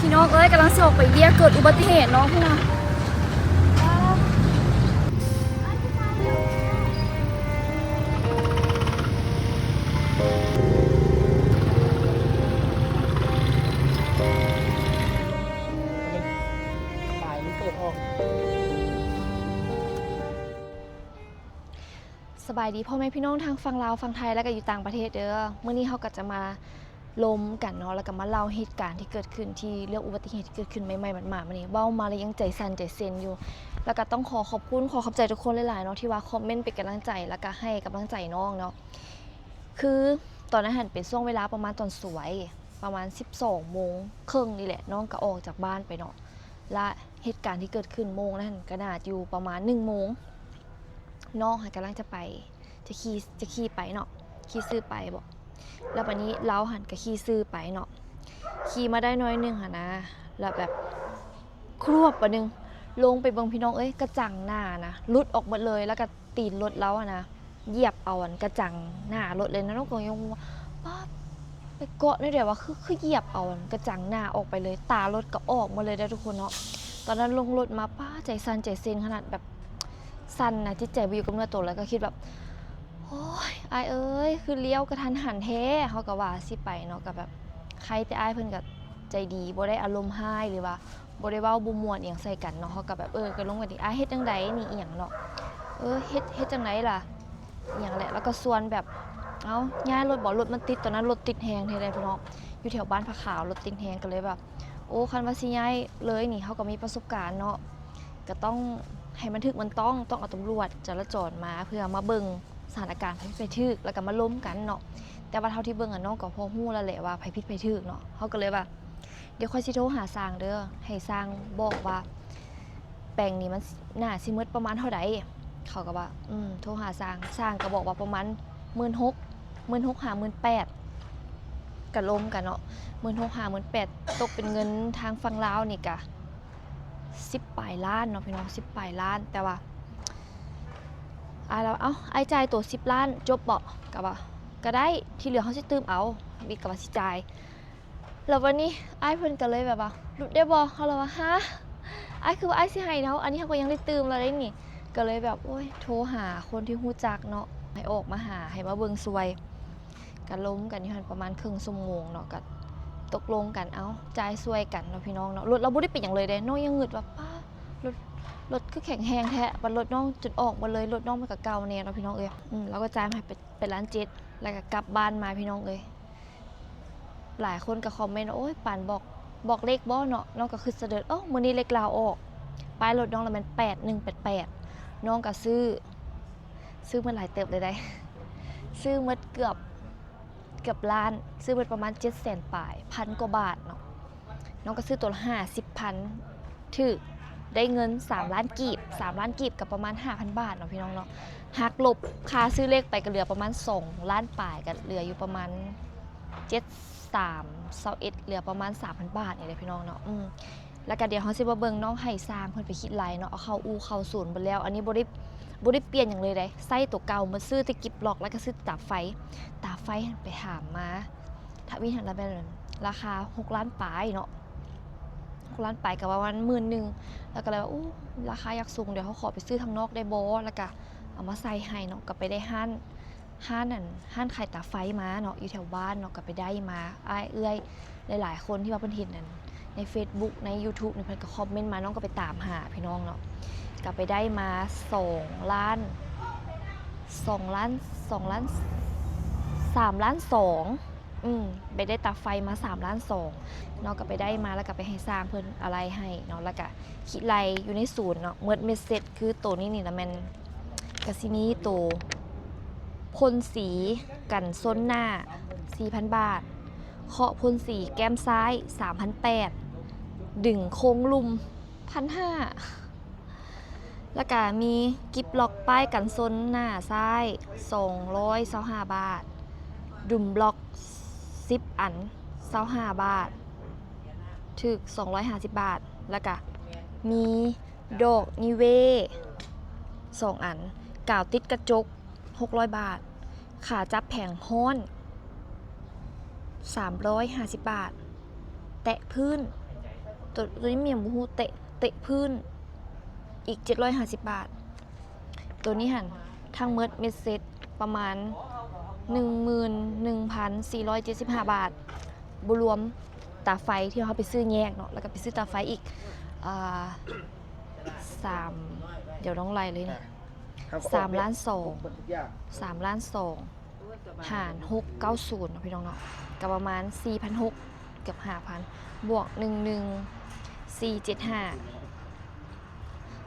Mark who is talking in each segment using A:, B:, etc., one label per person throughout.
A: พี่น้องเอ้ยกำลังสิออกไปเรียกเกิดอุบัติเหตุเนาะพี่น้อง
B: สายมันเปิดออก
A: สบายดีพ่อแม่พี่น้องทางฝั่งลาวฝั่งไทยแล้วก็อยู่ต่างประเทศเด้อเมื่อนี้เขาก็จะมาล้มกันเนาะแล้วก็มาเล่าเหตุการณ์ที่เกิดขึ้นที่เรื่องอุบัติเหตุที่เกิดขึ้นใหม่ๆมาเนี่ยเว้ามาแล้วยังใจสั่นใจเซนอยู่แล้วก็ต้องขอขอบคุณขอขอบใจทุกคนหลายๆเนาะที่ว่าคอมเมนต์เป็นกำลังใจแล้วก็ให้กำลังใจน้องเนาะคือตอนนั้นหันเป็นช่วงเวลาประมาณตอนสวยประมาณ 12 โมงครึ่งนี่แหละน้องก็ออกจากบ้านไปเนาะและเหตุการณ์ที่เกิดขึ้นโมงนั้นก็น่าอยู่ประมาณ1 โมงน้องกำลังจะไปจะขี่ไปเนาะขี่ซื้อไปบอกแล้ววันนี้เราหันกับขี่ซื้อไปเนาะขี่มาได้น้อยนึงนะแล้วแบบครวบปะนึงลงไปเบิ่งพี่น้องเอ้ยกระจังหน้านะลุดออกหมดเลยแล้วก็ตีนรถแล้วนะเหยียบเอาอันกระจังหน้ารถเลยนะน้องก็ยังป้าไปเกาะนี่เดี๋ยวว่าคือเหยียบเอาอันกระจังหน้าออกไปเลยตารถก็ออกมาเลยได้ทุกคนเนาะตอนนั้นลงรถมาป้าใจสั่นใจเซนขนาดแบบสั่นนะจิตใจไปอยู่กับเนื้อตัวแล้วก็คิดแบบโอ้ยอายเอ้ยคือเลี้ยวกระทันหันแท้เขาก็ว่าสิไปเนาะกับแบบใครแต่อายเพิ่นก็ใจดีบ่ได้อารมณ์ห้ายหรือว่าบ่ได้เว้าบ่ม่วนอีหยังใส่กันเนาะเขาก็แบบก็ลงกันดิอายเฮ็ดจังไดนี่อีหยังเนาะเฮ็ดจังไดล่ะอีหยังแหละแล้วก็ส่วนแบบเอ้าย้ายรถบ่รถมันติดตอนนั้นรถติดแฮงแท้ๆพี่น้องอยู่แถวบ้านผาขาวรถติดแฮงก็เลยแบบโอ้คันว่าสิย้ายเลยนี่เขาก็มีประสบการณ์เนาะก็ต้องให้มันถึกมันต้องเอาตำรวจจราจรมาเพื่อมาเบิ่งสถานการณ์ไผผิดไผถูกแล้วก็มาล้มกันเนาะแต่ว่าเท่าที่เบิ่งน้องก็พอฮู้แล้วแหละว่าไผผิดไผถูกเนาะเขาก็เลยว่าเดี๋ยวค่อยสิโทรหาสร้างเด้อให้สร้างบอกว่าแปลงนี้มันน่าสิหมดประมาณเท่าใดเขาก็ว่าโทรหาสร้างก็บอกว่าประมาณ 16,000 หา 18,000ก็ล้มกันเนาะ16,000 หา 18,000ตกเป็นเงินทางฝั่งลาวนี่ก็10ปลายล้านเนาะพี่น้อง10ปลายล้านแต่ว่าแล้วไอ้จ่ายตัว10 ล้านจบบ่ก็ว่าก็ได้ที่เหลือเขาสิตืมเอามีก็ว่าสิจ่ายแล้ววันนี้ไอ้เพิ่นก็เลยแบบว่าหลุดได้บ่เขาเลยว่าฮะไอ้คือว่าไอ้สิให้เนาะอันนี้เขาก็ยังได้ตืมแล้วได้นี่ก็เลยแบบโอ้ยโทรหาคนที่ฮู้จักเนาะให้ออกมาหาให้มาเบิ่งซวยก็ล้มกันอยู่หั่นประมาณครึ่งชั่วโมงเนาะก็ตกลงกันจ่ายซวยกันเนาะพี่น้องเนาะรถเราบ่ได้เป็นหยังเลยเด้น้องยังงึดว่าป้ารถคือแข็งแรงแท้บัดรถน้องจนออกมาเลยรถน้องมันก็เก่าแน่เนาะพี่น้องเอ้ยแล้วก็จ่ายให้ไปร้านเจ็ดแล้วก็กลับบ้านมาพี่น้องเอ้ยหลายคนก็คอมเมนต์โอ้ยปานบอกเลขบ่เนาะน้องก็คือเสด็จมื้อนี้เลขลาวออกป้ายรถน้องแล้วมัน8188น้องก็ซื้อมันหลายเติบเลยได้ซื้อหมดเกือบล้านซื้อหมดประมาณ700,000ปลายพันกว่าบาทเนาะน้องก็ซื้อตัวละ50,000ถึกได้เงิน3 ล้านกีบ3 ล้านกีบกับประมาณ 5,000 บาทเนาะพี่น้องเนาะหักลบค่าซื้อเลขไปก็เหลือประมาณ2 ล้านปลายก็เหลืออยู่ประมาณ7321เหลือประมาณ 3,000 บาทนี่แหละพี่น้องเนาะแล้วก็เดี๋ยวเฮาสิมาเบิ่งน้องให้สร้างเพิ่นไปคิดไลเนาะเอาเข้าอู่เข้าศูนย์ไปแล้วอันนี้บ่ได้เปลี่ยนหยังเลยได้ใส่ตัวเก่ามาซื้อที่กิบล็อกแล้วก็ซื้อตาไฟไปถามมาถ้าวิหันละเป็นราคา6 ล้านปลายเนาะ6 ล้านปลายก็ประมาณ10,000แล้วก็เลยว่าราคาอยากสูงเดี๋ยวเขาขอไปซื้อทางนอกได้บ่แล้วก็เอามาใส่ให้เนาะก็ไปได้ห้านขายตาไฟมาเนาะอยู่แถวบ้านเนาะก็ไปได้มาเอื้อยหลายๆคนที่ว่าเพิ่นเห็นนั่นใน Facebook ใน YouTube นี่เพิ่นก็คอมเมนต์มาน้องก็ไปตามหาพี่น้องเนาะก็ไปได้มา2 ล้าน3 ล้าน2ไปได้ตาไฟมา3 ล้าน 2เนาะก็ไปได้มาแล้วก็ไปให้สร้างเพิ่นอะไรให้เนาะแล้วก็คิดไรอยู่ในศูนย์เนาะเมดเสร็จคือตัวนี้นี่นะแม่นกะซิมีตัวพ่นสีกันส้นหน้า 4,000 บาทเคาะพ่นสีแก้มซ้าย 3,800ดึงโค้งลุม 1,500แล้วก็มีกิบล็อกป้ายกันส้นหน้าซ้าย225 บาทดุมบล็อก10 อัน25 บาทถึก250 บาทแล้วก็มีดอกนิเว2 อันกาวติดกระจก600 บาทขาจับแผงฮ้อน350 บาทแตะพื้น ตัวนี้เมียมบูฮูเตะพื้นอีก750 บาทตัวนี้หันทั้งเมิดเม็ดเซตประมาณ 11,475 บาทบุรวมตาไฟที่เขาไปซื้อแยกเนาะแล้วก็ไปซื้อตาไฟอีก3เดี๋ยวต้องไล่เลยนะ3 ล้าน 2 3 ล้าน 2หาร690นะพี่น้องเนาะกับประมาณ 4,600 เกือบ 5,000 บวก 11,475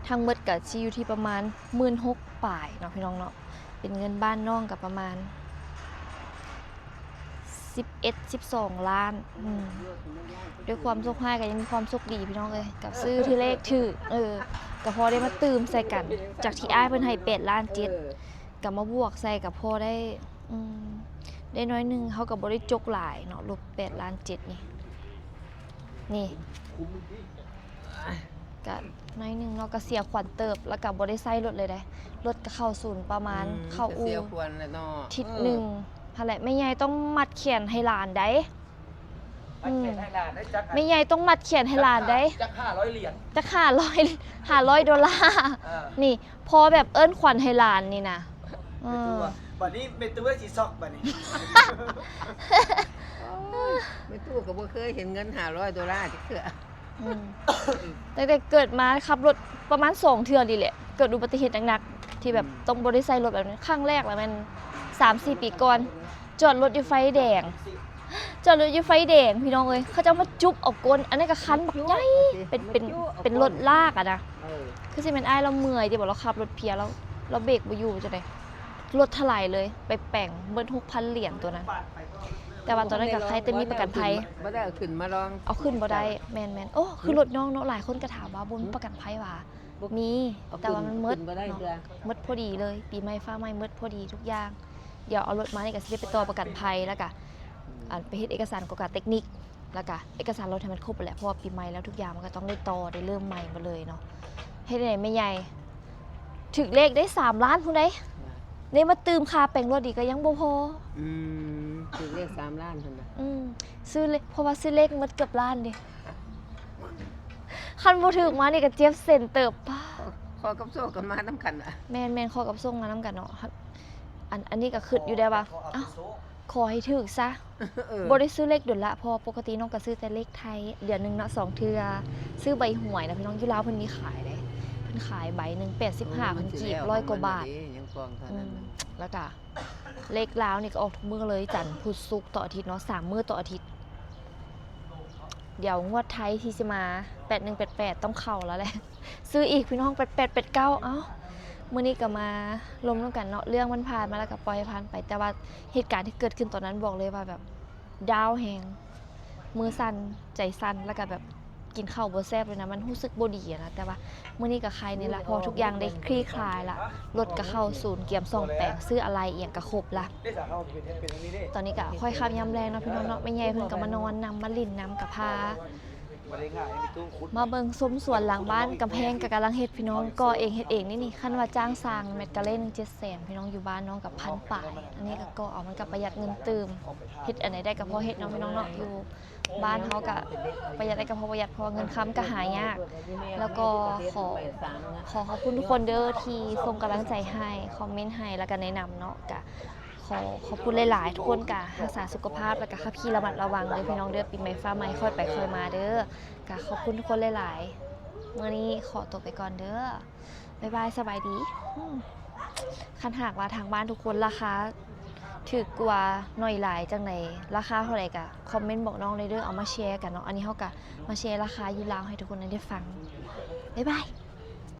A: ทั้งหมดกับชีอยู่ที่ประมาณ 16,000 ป่ายเนาะพี่น้องเนาะเป็นเงินบ้านน้องกับประมาณ11-12 ล้านด้วยความโชคร้ายก็ยังมีความโชคดีพี่น้องเลยกับซื้อที่เลขถือก็พอได้มาตื่มใส่กันจากที่อ้ายเพิ่นให้8 ล้าน 7กับมาบวกใส่กับพอได้น้อยนึงเขาก็บ่ได้จกหลายเนาะลบ8 ล้าน 7นี่ก็น้อยนึงเนาะก็เสียขวัญเติบแล้วก็บ่ได้ใส่รถเลยได้รถก็เข้าศูนย์ประมาณเข้าอู่ทิศหนึ่งหั่นแหละแม่ใหญ่ต้องมัดเขียนให้หลานได้แม่ใหญ่ต้องมัดเขียนให้หลานได้
B: จัก500 เหรียญ
A: จัก500 ดอลลาร์นี่พอแบบเอิ้นขวัญให้หลานนี่นะ
B: บัดนี้เมตู้ได้สิซอกบัดนี้
C: เมตู้ก็บ่เคยเห็นเงิน500 ดอลลาร์จักเทื่อ
A: ตั้งแต่เกิดมาขับรถประมาณ2 เทื่อนี่แหละเกิดอุบัติเหตุหนักๆที่แบบต้องบ่ได้ใส่รถแบบนี้ครั้งแรกแล้วมัน 3-4 ปีก่อนจอดรถอยู่ไฟแดงพี่น้องเอ้ยเขาจะมาจุ๊บเอาก้นอันนี้ก็คันบักใหญ่เป็นรถลากอะนะคือสิเป็นอ้ายเราเมื่อยที่บอกเราขับรถเพียแล้วเราเบรกบ่อยู่จังได๋รถถลายเลยไปแป่งเบิ้ล 6,000 เหรียญตัวนั้นแต่ว่าตอนนั้นก็ใครแต่มีประกันภัย
C: บ่ได้เอาขึ้นมาลอง
A: เอาขึ้นบ่ได้แม่นๆโอ้คือรถน้องเนาะหลายคนก็ถามว่าบ่มีประกันภัยว่ามีแต่ว่ามันหมดหมดพอดีเลยปีใหม่ฟ้าใหม่หมดพอดีทุกอย่างเดี๋ยวเอารถมานี่ก็สิได้ไปต่อประกันภัยแล้วก็ไปเฮ็ดเอกสารกฎการเทคนิคแล้วก็เอกสารรถให้มันครบไปแล้วเพราะว่าปีใหม่แล้วทุกอย่างมันก็ต้องได้ต่อได้เริ่มใหม่หมดเลยเนาะเฮ็ดได้ไม่ใหญ่ถึกเลขได้3 ล้านพุ่นได้นี่มาตื่มค่าแปลงรถอีกก็ยังบ่พอ
C: ถึกเลข3 ล้านพุ่นน่ะ
A: ซื้อเลขเพราะว่าซื้อเลขหมดเกือบล้านดิคันบ่ถึกมานี่ก็เจ็บเส้นเติบ
C: ขอกับโซ่กันมานำกันน่ะ
A: แม่นๆขอกับส่งมานำกันเนาะอันนี้ก็คิดอยู่ได้ว่าอ้าวขอให้ถึกซะบ่ได้ซื้อเลขดนละเพราะปกติน้องก็ซื้อแต่เลขไทยเดือนนึงเนาะ2 เทื่อซื้อใบหวยนะพี่น้องอยู่ลาวเพิ่นมีขายเลยเพิ่นขายใบนึง85,000 กีบ100 กว่าบาทแล้วก็เลขลาวนี่ก็ออกทุกมื้อเลยจันทร์พุธศุกร์ต่ออาทิตย์เนาะ3 มื้อต่ออาทิตย์เดี๋ยวงวดไทยที่สิมา8188ต้องเข้าแล้วแหละซื้ออีกพี่น้อง8889เอ้ามื้อนี้ก็มาลมกันเนาะเรื่องมันผ่านมาแล้วก็ปล่อยผ่านไปแต่ว่าเหตุการณ์ที่เกิดขึ้นตอนนั้นบอกเลยว่าแบบดาวแฮงมือสั่นใจสั่นแล้วก็แบบกินข้าวบ่แซ่บเลยนะมันรู้สึกบ่ดีนะแต่ว่ามื้อนี้ก็ใครนี่ล่ะพอทุกอย่างได้คลี่คลายละรถก็เข้าศูนย์เกียม2 แปลงซื้ออะไรอีหยังก็ครบละตอนนี้ก็ค่อยค่ำยามแลงเนาะพี่น้องเนาะแม่ใหญ่เพิ่นก็มานอนนำมาลิ้นนำกับพามาเบิ่งซุ้มสวนหลังบ้านกำแพงก็กำลังเฮ็ดพี่น้องก่อเองเฮ็ดเองนี่คันว่าจ้างสร้างเม็ดกะเล่น700,000พี่น้องอยู่บ้านน้องกับ1,000 ป่ายอันนี้ก็ก่อเอามันก็ประหยัดเงินตื่มเฮ็ดอันไหนได้ก็พอเฮ็ดเนาะพี่น้องเนาะอยู่บ้านเฮาก็ประหยัดได้ก็พอประหยัดเพราะเงินค้ำก็หายากแล้วก็ขอบคุณทุกคนเด้อที่ส่งกำลังใจให้คอมเมนต์ให้แล้วก็แนะนำเนาะก็ขอบคุณหลายๆทุกคนกะรักษาสุขภาพแล้วก็ขับขี่ระมัดระวังเลยพี่น้องเด้อปีใหม่ฟ้าใหม่ค่อยไปค่อยมาเด้อกะขอบคุณทุกคนหลายๆมื้อนี้ขอตัวไปก่อนเด้อบ๊ายบายสบายดีคันหากว่าทางบ้านทุกคนราคาถูกกว่าหน่อยหลายจังไหนราคาเท่าไหร่กะคอมเมนต์บอกน้องเลยเด้อเอามาแชร์กันเนาะอันนี้เฮาก็มาแชร์ราคาอยู่ลาวให้ทุกคนได้ฟังบ๊ายบาย